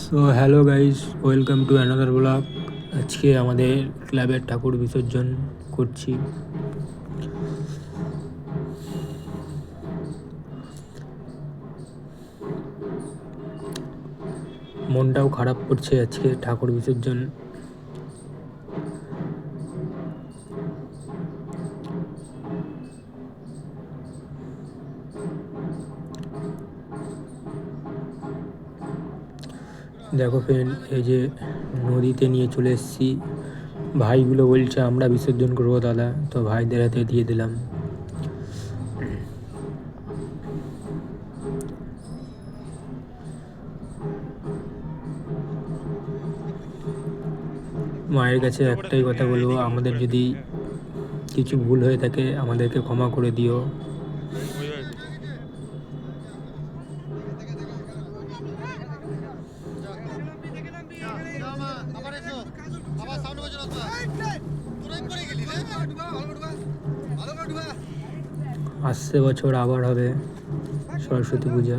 So hello guys, welcome to another blog. আজকে আমাদের ক্লাবের ঠাকুর বিসর্জন করছি। মনটাও খারাপ করছে আজকে ঠাকুর বিসর্জন। দেখো ফ্রেন্ড, এই যে নদীতে নিয়ে চলে এসেছি। ভাইগুলো বলছে আমরা বিসর্জন করবো দাদা, তো ভাইদের হাতে দিয়ে দিলাম। মায়ের কাছে একটাই কথা বলবো, আমাদের যদি কিছু ভুল হয়ে থাকে আমাদেরকে ক্ষমা করে দিও। আসছে বছর আবার হবে সরস্বতী পূজা।